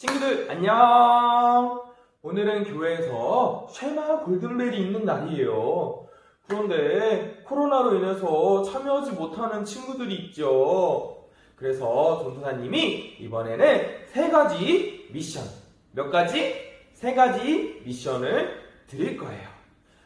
친구들 안녕! 오늘은 교회에서 쉐마 골든벨이 있는 날이에요. 그런데 코로나로 인해서 참여하지 못하는 친구들이 있죠. 그래서 전도사님이 이번에는 3가지 미션, 몇 가지? 3가지 미션을 드릴 거예요.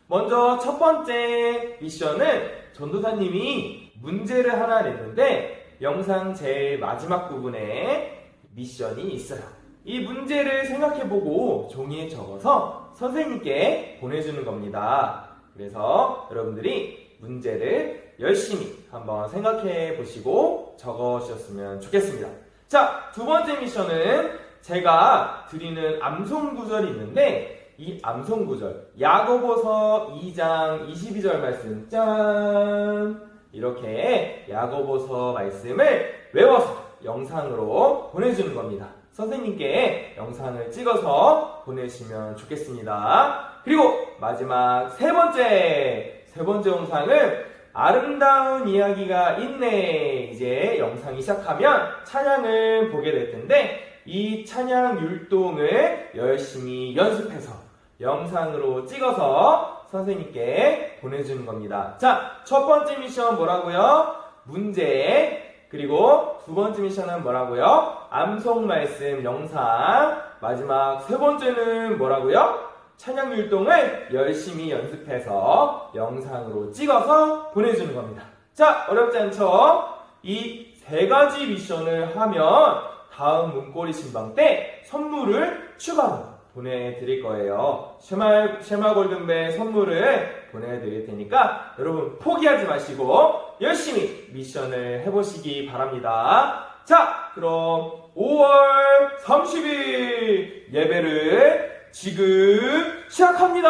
먼저 첫 번째 미션은 전도사님이 문제를 하나 냈는데 영상 제일 마지막 부분에 미션이 있어요. 이 문제를 생각해보고 종이에 적어서 선생님께 보내주는 겁니다. 그래서 여러분들이 문제를 열심히 한번 생각해 보시고 적어주셨으면 좋겠습니다. 자, 두 번째 미션은 제가 드리는 암송 구절이 있는데 이 암송 구절, 야고보서 2장 22절 말씀 짠! 이렇게 야고보서 말씀을 외워서 영상으로 보내주는 겁니다. 선생님께 영상을 찍어서 보내시면 좋겠습니다. 그리고 마지막 세 번째 영상은 아름다운 이야기가 있네. 이제 영상이 시작하면 찬양을 보게 될 텐데 이 찬양 율동을 열심히 연습해서 영상으로 찍어서 선생님께 보내주는 겁니다. 자, 첫 번째 미션 뭐라고요? 문제. 그리고 두 번째 미션은 뭐라고요? 암송 말씀 영상. 마지막 세 번째는 뭐라고요? 찬양 율동을 열심히 연습해서 영상으로 찍어서 보내주는 겁니다. 자, 어렵지 않죠? 이 3가지 미션을 하면 다음 문고리 신방 때 선물을 추가로 보내드릴 거예요. 쉐마 골든벨 선물을 보내드릴 테니까 여러분 포기하지 마시고 열심히 미션을 해보시기 바랍니다. 자, 그럼 5월 30일 예배를 지금 시작합니다.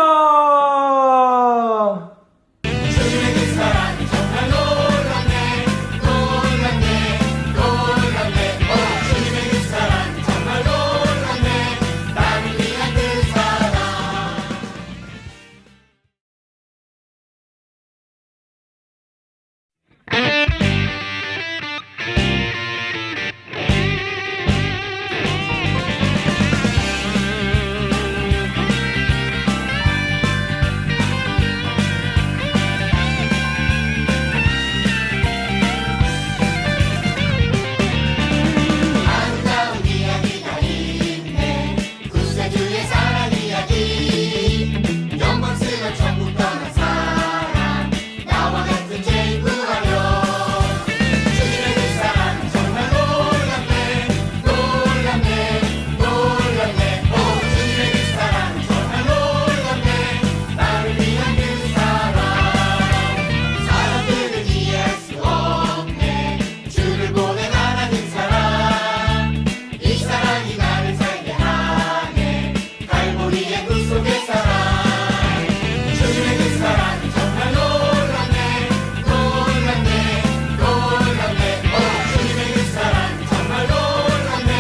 주님의 그 사랑이 정말 놀랍네 놀랍네 놀랍네 주님의 그 사랑이 정말 놀랍네 나를 위한 그 사랑. 아름다운 이야기가 있네 구세주의 사랑 이야기 영광스러운 천국 떠난 사랑 나와 같은 죄인 구하려 주님의 그 사랑은 정말 놀랍네 놀랍네 놀랍네 주님의 그 사랑은 정말 놀랍네 나를 위한 그 사랑 사람들은 이해할 수 없네 주를 보낸 하나님 사랑 이 사랑이 나를 살게 하네 갈보리의 구속의 사랑 주님의 그 사랑이 정말 놀랍네 놀랍네 놀랍네 주님의 그 사랑이 정말 놀랍네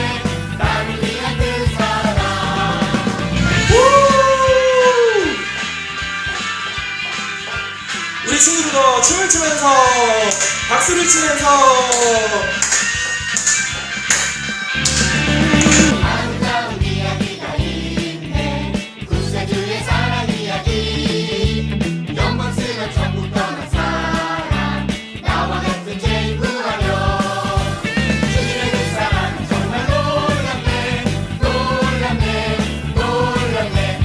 나를 위한 그 사랑. 우리 친구들도 춤을 추면서 박수를 치면서 아름다운 이야기가 있네 구세주의 사랑 이야기 영광스러운 천국 떠난 사랑 나와 같은 죄인 구하려 주님의 그 사랑은 정말 놀랍네 놀랍네 놀랍네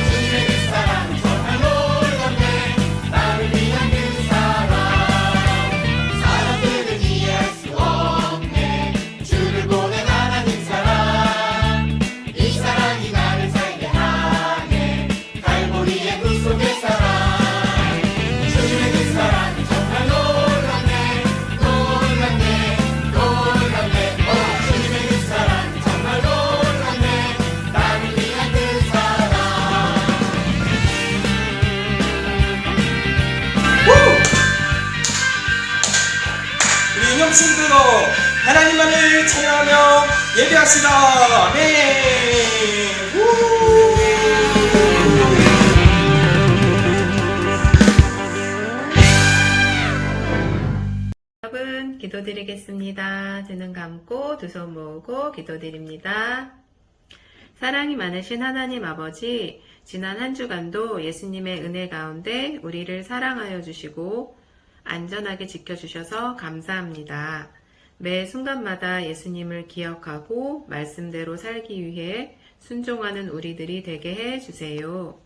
주님의 그 사랑은 정말 놀랍네 나를 위한 그 사랑 사람들은 이해할 수 없네 주를 보낸 하나님 사랑 이 사랑이 나를 살게 하네 갈보리의 구속의 사랑 주님의 그 사랑이 정말 놀랍네 놀랍네 놀랍네 주님의 그 사랑이 정말 놀랍네 나를 위한 그 사랑. 우리 인형 친구도 하나님만을 찬양하며 예배하시다. 아멘. 여러분 기도드리겠습니다. 두 눈 감고 두 손 모으고 기도드립니다. 사랑이 많으신 하나님 아버지, 지난 한 주간도 예수님의 은혜 가운데 우리를 사랑하여 주시고 안전하게 지켜주셔서 감사합니다. 매 순간마다 예수님을 기억하고 말씀대로 살기 위해 순종하는 우리들이 되게 해 주세요.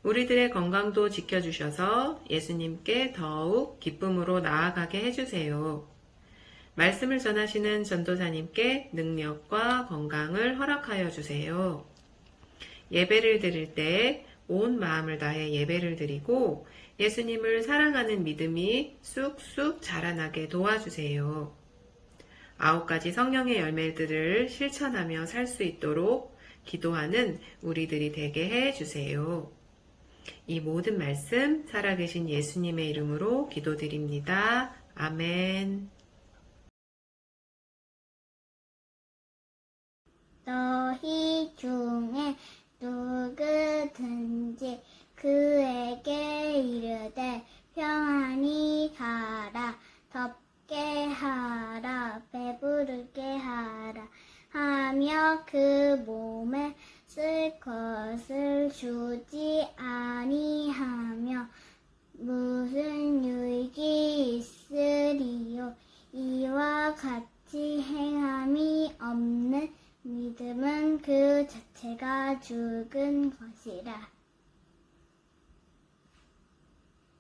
우리들의 건강도 지켜주셔서 예수님께 더욱 기쁨으로 나아가게 해주세요. 말씀을 전하시는 전도사님께 능력과 건강을 허락하여 주세요. 예배를 드릴 때 온 마음을 다해 예배를 드리고 예수님을 사랑하는 믿음이 쑥쑥 자라나게 도와주세요. 9가지 성령의 열매들을 실천하며 살 수 있도록 기도하는 우리들이 되게 해 주세요. 이 모든 말씀 살아계신 예수님의 이름으로 기도드립니다. 아멘. 너희 중에 누구든지 그에게 이르되 평안히 가라 덥게 하라 배부르게 하라 하며 그 몸에 쓸 것을 주지 아니하며 무슨 유익이 있으리요. 이와 같이 행함이 없는 믿음은 그 자체가 죽은 것이라.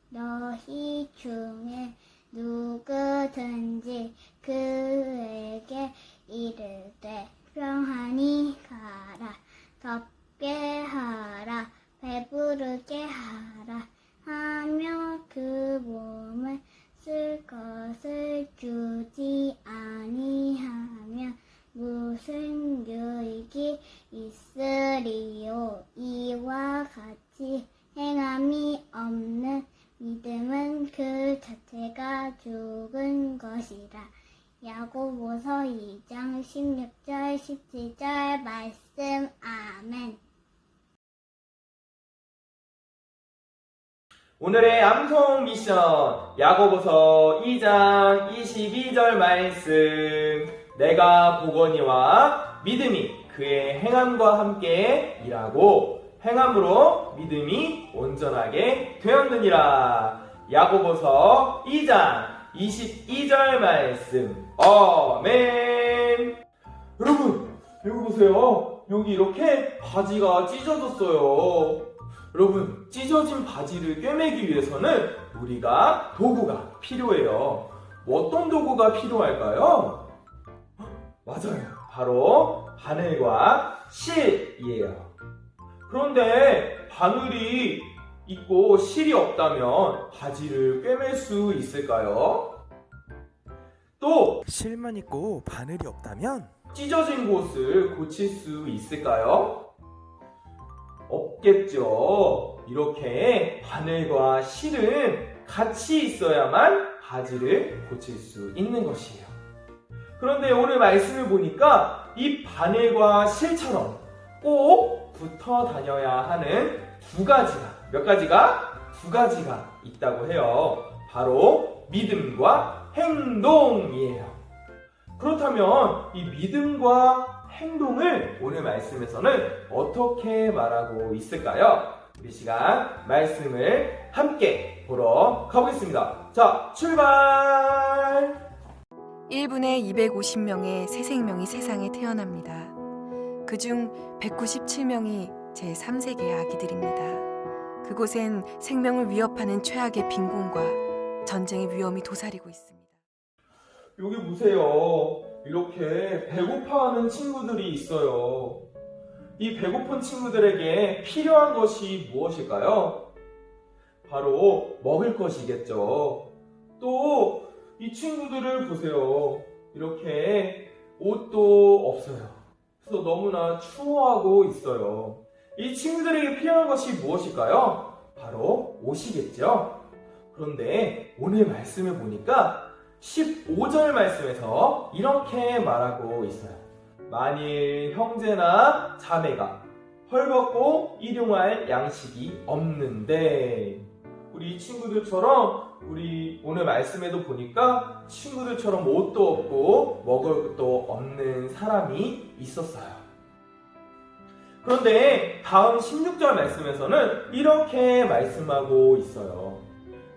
너희 중에 누구든지 그에게 이르되 평안히 가라 덥게 하라 배부르게 하라 하며 그 몸을 쓸 것을 주지 아니하며 무슨 유익이 있으리요. 이와 같이 행함이 없는 믿음은 그 자체가 죽은 것이라. 야고보서 2장 16절 17절 말씀. 아멘. 오늘의 암송 미션 야고보서 2장 22절 말씀. 내가 보거니와 믿음이 그의 행함과 함께 일하고 행함으로 믿음이 온전하게 되었느니라. 야고보서 2장 22절 말씀. 아멘. 여러분, 여기 보세요. 여기 이렇게 바지가 찢어졌어요. 여러분, 찢어진 바지를 꿰매기 위해서는 우리가 도구가 필요해요. 어떤 도구가 필요할까요? 맞아요. 바로 바늘과 실이에요. 그런데 바늘이 있고 실이 없다면 바지를 꿰맬 수 있을까요? 또 실만 있고 바늘이 없다면 찢어진 곳을 고칠 수 있을까요? 없겠죠. 이렇게 바늘과 실은 같이 있어야만 바지를 고칠 수 있는 것이에요. 그런데 오늘 말씀을 보니까 이 바늘과 실처럼 꼭 붙어 다녀야 하는 두 가지가, 몇 가지가? 두 가지가 있다고 해요. 바로 믿음과 행동이에요. 그렇다면 이 믿음과 행동을 오늘 말씀에서는 어떻게 말하고 있을까요? 우리 시간 말씀을 함께 보러 가보겠습니다. 자, 출발! 1분에 250명의 새 생명이 세상에 태어납니다. 그중 197명이 제3세계의 아기들입니다. 그곳엔 생명을 위협하는 최악의 빈곤과 전쟁의 위험이 도사리고 있습니다. 여기 보세요. 이렇게 배고파하는 친구들이 있어요. 이 배고픈 친구들에게 필요한 것이 무엇일까요? 바로 먹을 것이겠죠. 또 이 친구들을 보세요. 이렇게 옷도 없어요. 그래서 너무나 추워하고 있어요. 이 친구들에게 필요한 것이 무엇일까요? 바로 옷이겠죠. 그런데 오늘 말씀을 보니까 15절 말씀에서 이렇게 말하고 있어요. 만일 형제나 자매가 헐벗고 일용할 양식이 없는데, 우리 친구들처럼 우리 오늘 말씀에도 보니까 친구들처럼 옷도 없고 먹을 것도 없는 사람이 있었어요. 그런데 다음 16절 말씀에서는 이렇게 말씀하고 있어요.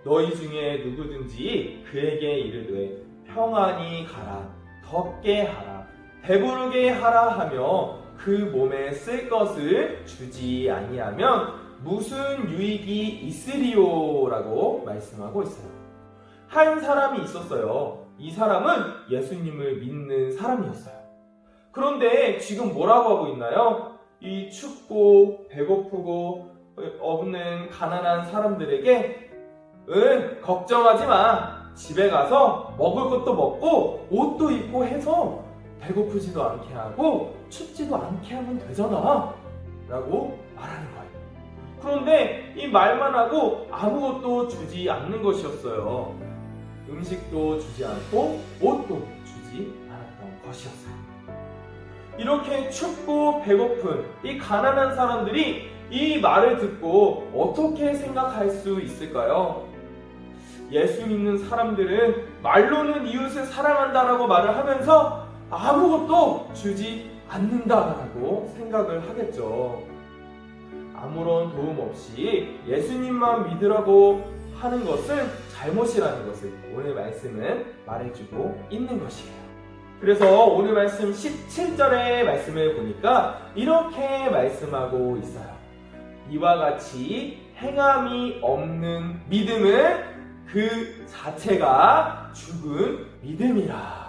너희 중에 누구든지 그에게 이르되 평안히 가라, 덥게 하라, 배부르게 하라 하며 그 몸에 쓸 것을 주지 아니하면 무슨 유익이 있으리요? 라고 말씀하고 있어요. 한 사람이 있었어요. 이 사람은 예수님을 믿는 사람이었어요. 그런데 지금 뭐라고 하고 있나요? 이 춥고 배고프고 없는 가난한 사람들에게 걱정하지 마. 집에 가서 먹을 것도 먹고 옷도 입고 해서 배고프지도 않게 하고 춥지도 않게 하면 되잖아. 라고 말하는 거예요. 그런데 이 말만 하고 아무것도 주지 않는 것이었어요. 음식도 주지 않고 옷도 주지 않았던 것이었어요. 이렇게 춥고 배고픈 이 가난한 사람들이 이 말을 듣고 어떻게 생각할 수 있을까요? 예수 믿는 사람들은 말로는 이웃을 사랑한다라고 말을 하면서 아무것도 주지 않는다라고 생각을 하겠죠. 아무런 도움 없이 예수님만 믿으라고 하는 것은 잘못이라는 것을 오늘 말씀은 말해주고 있는 것이에요. 그래서 오늘 말씀 17절의 말씀을 보니까 이렇게 말씀하고 있어요. 이와 같이 행함이 없는 믿음은 그 자체가 죽은 믿음이라.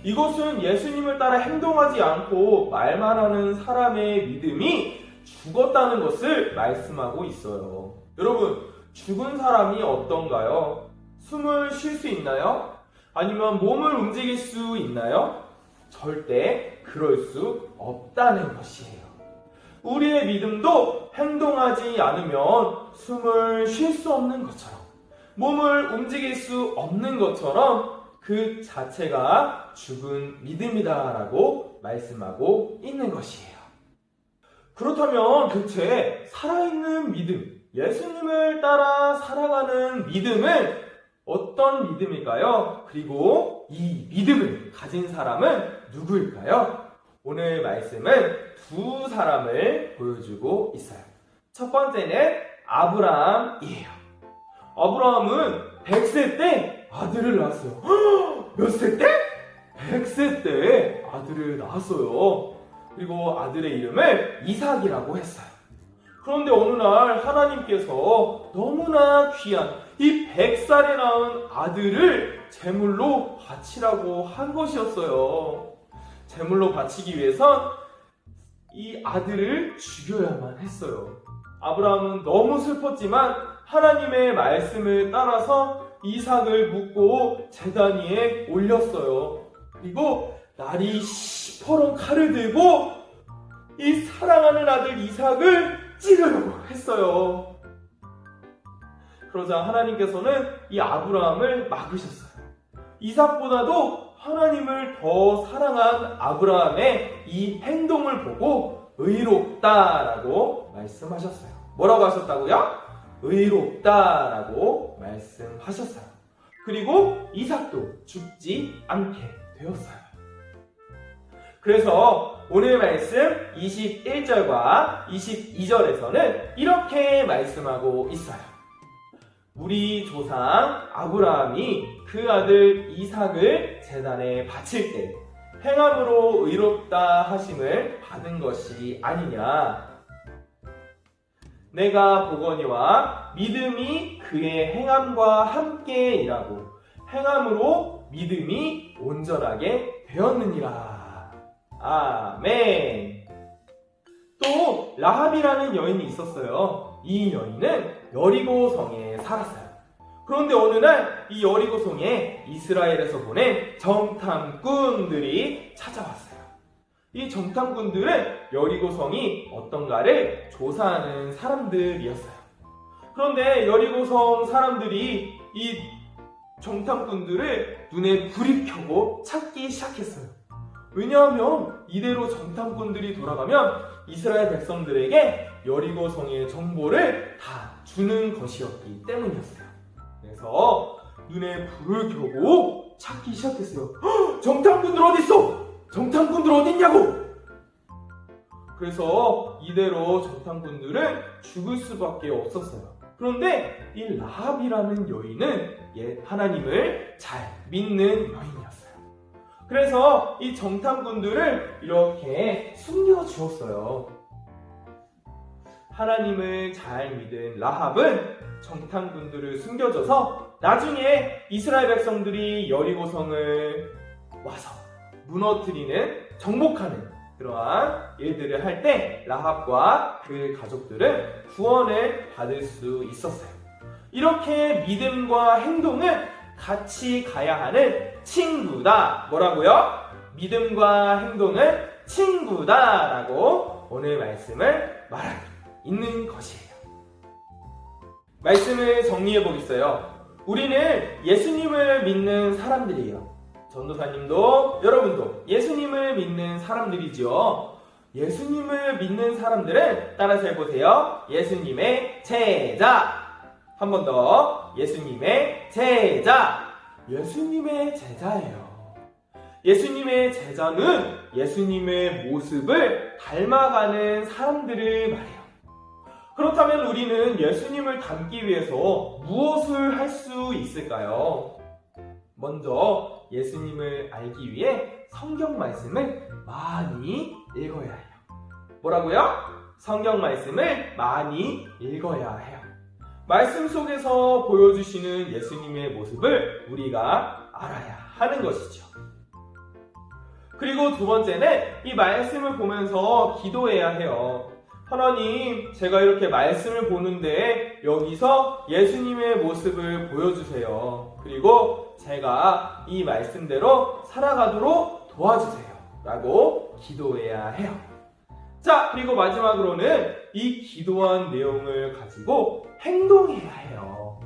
이것은 예수님을 따라 행동하지 않고 말만 하는 사람의 믿음이 죽었다는 것을 말씀하고 있어요. 여러분, 죽은 사람이 어떤가요? 숨을 쉴 수 있나요? 아니면 몸을 움직일 수 있나요? 절대 그럴 수 없다는 것이에요. 우리의 믿음도 행동하지 않으면 숨을 쉴 수 없는 것처럼, 몸을 움직일 수 없는 것처럼 그 자체가 죽은 믿음이다라고 말씀하고 있는 것이에요. 그렇다면 대체 살아있는 믿음, 예수님을 따라 살아가는 믿음은 어떤 믿음일까요? 그리고 이 믿음을 가진 사람은 누구일까요? 오늘 말씀은 두 사람을 보여주고 있어요. 첫 번째는 아브라함이에요. 아브라함은 100세 때 아들을 낳았어요. 몇 세 때? 100세 때 아들을 낳았어요. 그리고 아들의 이름을 이삭이라고 했어요. 그런데 어느 날 하나님께서 너무나 귀한 이 100살에 낳은 아들을 제물로 바치라고 한 것이었어요. 제물로 바치기 위해선 이 아들을 죽여야만 했어요. 아브라함은 너무 슬펐지만 하나님의 말씀을 따라서 이삭을 묻고 제단 위에 올렸어요. 그리고 날이 시퍼런 칼을 들고 이 사랑하는 아들 이삭을 찌르려고 했어요. 그러자 하나님께서는 이 아브라함을 막으셨어요. 이삭보다도 하나님을 더 사랑한 아브라함의 이 행동을 보고 의롭다라고 말씀하셨어요. 뭐라고 하셨다고요? 의롭다라고 말씀하셨어요. 그리고 이삭도 죽지 않게 되었어요. 그래서 오늘 말씀 21절과 22절에서는 이렇게 말씀하고 있어요. 우리 조상 아브라함이 그 아들 이삭을 제단에 바칠 때 행함으로 의롭다 하심을 받은 것이 아니냐. 내가 보거니와 믿음이 그의 행함과 함께 일하고 행함으로 믿음이 온전하게 되었느니라. 아멘. 또 라합이라는 여인이 있었어요. 이 여인은 여리고성에 살았어요. 그런데 어느 날 이 여리고성에 이스라엘에서 보낸 정탐꾼들이 찾아왔어요. 이 정탐꾼들은 여리고성이 어떤가를 조사하는 사람들이었어요. 그런데 여리고성 사람들이 이 정탐꾼들을 눈에 불이 켜고 찾기 시작했어요. 왜냐하면 이대로 정탐꾼들이 돌아가면 이스라엘 백성들에게 여리고성의 정보를 다 주는 것이었기 때문이었어요. 그래서 눈에 불을 켜고 찾기 시작했어요. 정탐꾼들 어디 있어? 정탐꾼들 어디 있냐고? 그래서 이대로 정탐꾼들은 죽을 수밖에 없었어요. 그런데 이 라합이라는 여인은 하나님을 잘 믿는 여인이었어요. 그래서 이 정탐꾼들을 이렇게 숨겨주었어요. 하나님을 잘 믿은 라합은 정탐꾼들을 숨겨줘서 나중에 이스라엘 백성들이 여리고성을 와서 무너뜨리는, 정복하는 그러한 일들을 할 때 라합과 그 가족들은 구원을 받을 수 있었어요. 이렇게 믿음과 행동은 같이 가야 하는 친구다. 뭐라고요? 믿음과 행동은 친구다 라고 오늘 말씀을 말하고 있는 것이에요. 말씀을 정리해 보겠어요. 우리는 예수님을 믿는 사람들이에요. 전도사님도 여러분도 예수님을 믿는 사람들이죠. 예수님을 믿는 사람들은 따라서 해보세요. 예수님의 제자. 한 번 더. 예수님의 제자. 예수님의 제자예요. 예수님의 제자는 예수님의 모습을 닮아가는 사람들을 말해요. 그렇다면 우리는 예수님을 닮기 위해서 무엇을 할 수 있을까요? 먼저 예수님을 알기 위해 성경 말씀을 많이 읽어야 해요. 뭐라고요? 성경 말씀을 많이 읽어야 해요. 말씀 속에서 보여주시는 예수님의 모습을 우리가 알아야 하는 것이죠. 그리고 두 번째는 이 말씀을 보면서 기도해야 해요. 하나님, 제가 이렇게 말씀을 보는데 여기서 예수님의 모습을 보여주세요. 그리고 제가 이 말씀대로 살아가도록 도와주세요. 라고 기도해야 해요. 자, 그리고 마지막으로는 이 기도한 내용을 가지고 행동해야 해요.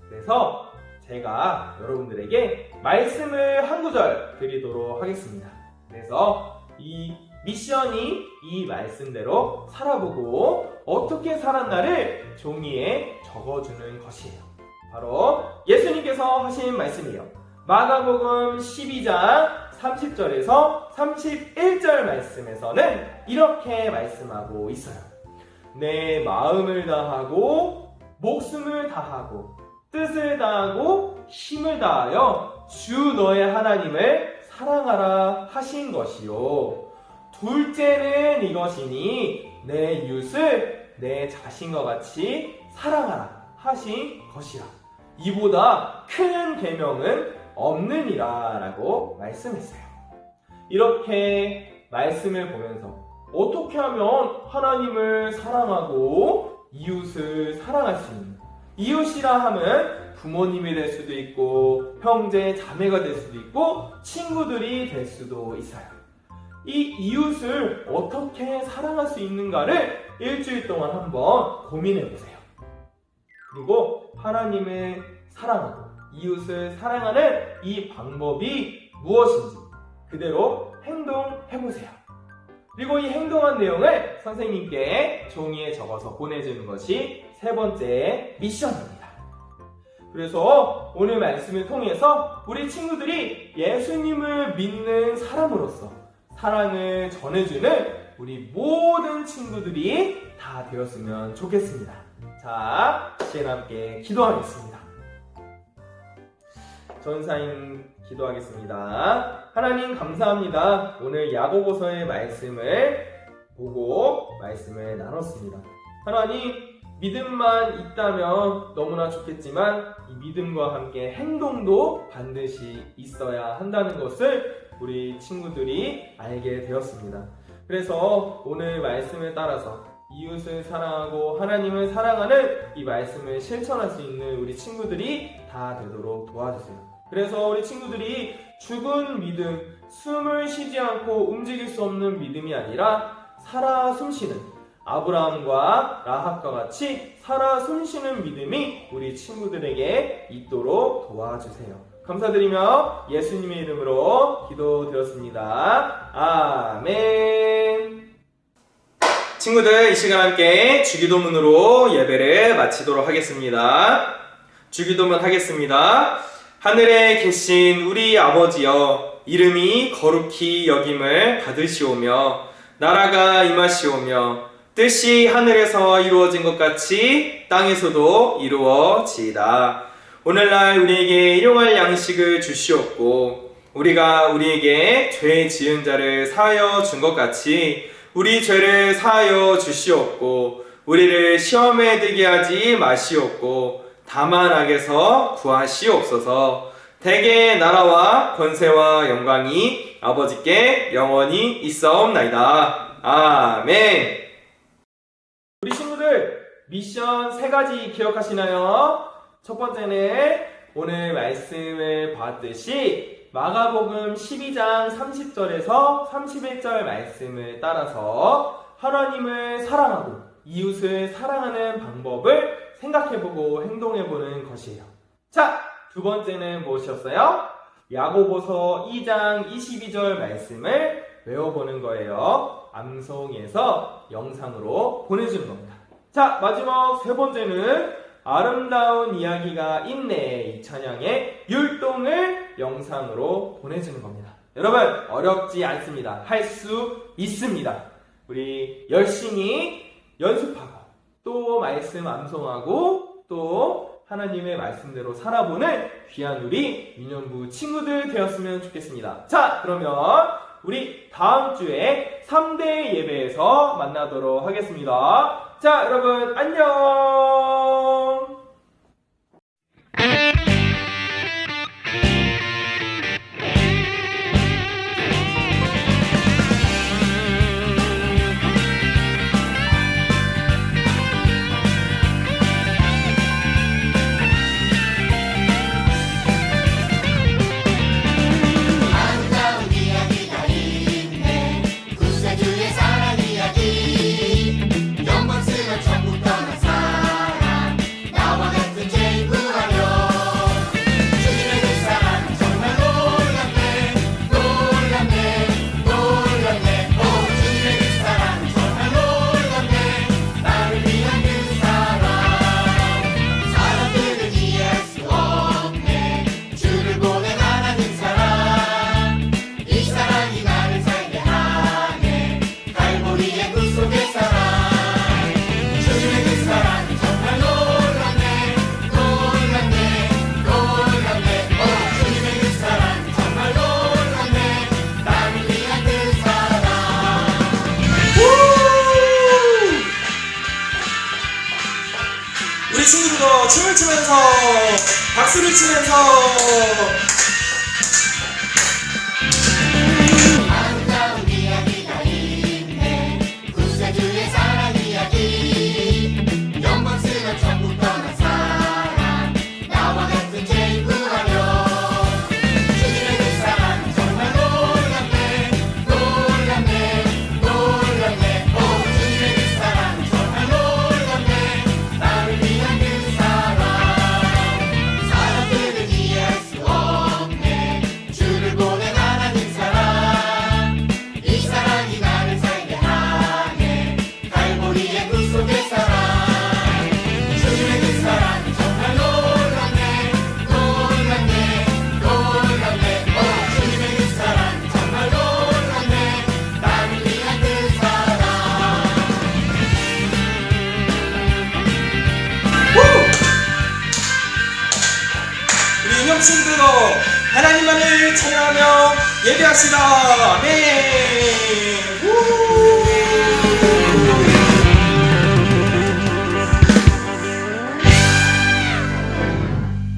그래서 제가 여러분들에게 말씀을 한 구절 드리도록 하겠습니다. 그래서 이 미션이 이 말씀대로 살아보고 어떻게 살았나를 종이에 적어주는 것이에요. 바로 예수님께서 하신 말씀이에요. 마가복음 12장 30절에서 31절 말씀에서는 이렇게 말씀하고 있어요. 내 마음을 다하고 목숨을 다하고 뜻을 다하고 힘을 다하여 주 너의 하나님을 사랑하라 하신 것이요. 둘째는 이것이니 내 이웃을 내 자신과 같이 사랑하라 하신 것이라. 이보다 큰 계명은 없느니라 라고 말씀했어요. 이렇게 말씀을 보면서 어떻게 하면 하나님을 사랑하고 이웃을 사랑할 수 있는, 이웃이라 하면 부모님이 될 수도 있고 형제 자매가 될 수도 있고 친구들이 될 수도 있어요. 이 이웃을 어떻게 사랑할 수 있는가를 일주일 동안 한번 고민해 보세요. 그리고 하나님을 사랑하고 이웃을 사랑하는 이 방법이 무엇인지 그대로 행동해 보세요. 그리고 이 행동한 내용을 선생님께 종이에 적어서 보내주는 것이 세 번째 미션입니다. 그래서 오늘 말씀을 통해서 우리 친구들이 예수님을 믿는 사람으로서 사랑을 전해주는 우리 모든 친구들이 다 되었으면 좋겠습니다. 자, 시간 함께 기도하겠습니다. 전사님 기도하겠습니다. 하나님 감사합니다. 오늘 야고보서의 말씀을 보고 말씀을 나눴습니다. 하나님, 믿음만 있다면 너무나 좋겠지만 이 믿음과 함께 행동도 반드시 있어야 한다는 것을 우리 친구들이 알게 되었습니다. 그래서 오늘 말씀을 따라서 이웃을 사랑하고 하나님을 사랑하는 이 말씀을 실천할 수 있는 우리 친구들이 다 되도록 도와주세요. 그래서 우리 친구들이 죽은 믿음, 숨을 쉬지 않고 움직일 수 없는 믿음이 아니라 살아 숨쉬는 아브라함과 라합과 같이 살아 숨쉬는 믿음이 우리 친구들에게 있도록 도와주세요. 감사드리며 예수님의 이름으로 기도드렸습니다. 아멘. 친구들, 이 시간 함께 주기도문으로 예배를 마치도록 하겠습니다. 주기도문 하겠습니다. 하늘에 계신 우리 아버지여, 이름이 거룩히 여김을 받으시오며 나라가 임하시오며 뜻이 하늘에서 이루어진 것 같이 땅에서도 이루어지이다. 오늘날 우리에게 일용할 양식을 주시옵고 우리가 우리에게 죄 지은 자를 사하여 준 것 같이 우리 죄를 사하여 주시옵고 우리를 시험에 들게 하지 마시옵고 다만 악에서 구하시옵소서. 대개 나라와 권세와 영광이 아버지께 영원히 있사옵나이다. 아멘. 우리 친구들 미션 3가지 기억하시나요? 첫 번째는 오늘 말씀을 봤듯이 마가복음 12장 30절에서 31절 말씀을 따라서 하나님을 사랑하고 이웃을 사랑하는 방법을 생각해보고 행동해보는 것이에요. 자, 두 번째는 무엇이었어요? 야고보서 2장 22절 말씀을 외워보는 거예요. 암송해서 영상으로 보내주는 겁니다. 자, 마지막 세 번째는 아름다운 이야기가 있네 이 찬양의 율동을 영상으로 보내주는 겁니다. 여러분 어렵지 않습니다. 할 수 있습니다. 우리 열심히 연습하고 또 말씀 암송하고 또 하나님의 말씀대로 살아보는 귀한 우리 유년부 친구들 되었으면 좋겠습니다. 자, 그러면 우리 다음 주에 3대 예배에서 만나도록 하겠습니다. 자, 여러분 안녕. 아름다운 이야기가 있네 구세주의 사랑 이야기 영광스러운 천국 떠난 사람 나와 같은 죄인 구하려 주님의 그 사랑은 정말 놀랍네 놀랍네 놀랍네 오 주님의 그 사랑은 정말 놀랍네 나를 위한 그 사랑 사람들은 이해할 수 없네 주를 보낸 하나님 사랑 이 사랑이 나를 살게 하네 갈보리의 구속의 사랑 주님의 그 사랑은 정말 놀랍네 놀랍네 놀랍네 오 주님의 그 사랑은 정말 놀랍네 나를 위한 그 사랑 우리 친구들도 춤을 추면서 박수를 치면서 아름다운 이야기가 있네 구세주의 사랑 이야기 영광스러운 천국 떠난 사람 나와 같은 죄인 구하려 주님의 그 사랑은 정말 놀랍네 놀랍네 놀랍네 오 주님의 그 사랑은 정말 놀랍네 나를 위한 그 사랑 사람들은 이해할 수 없네 주를 보낸 하나님 사랑 이 사랑이 나를 살게 하네 갈보리의 구속의 사랑 주님의 그 사랑은 정말 놀랍네 놀랍네 놀랍네 오 주님의 그 사랑은 정말 놀랍네 나를 위한 그 사랑 우리 인형 친구도 하나님만을 찬양하며 예배합시다. 아멘. 우!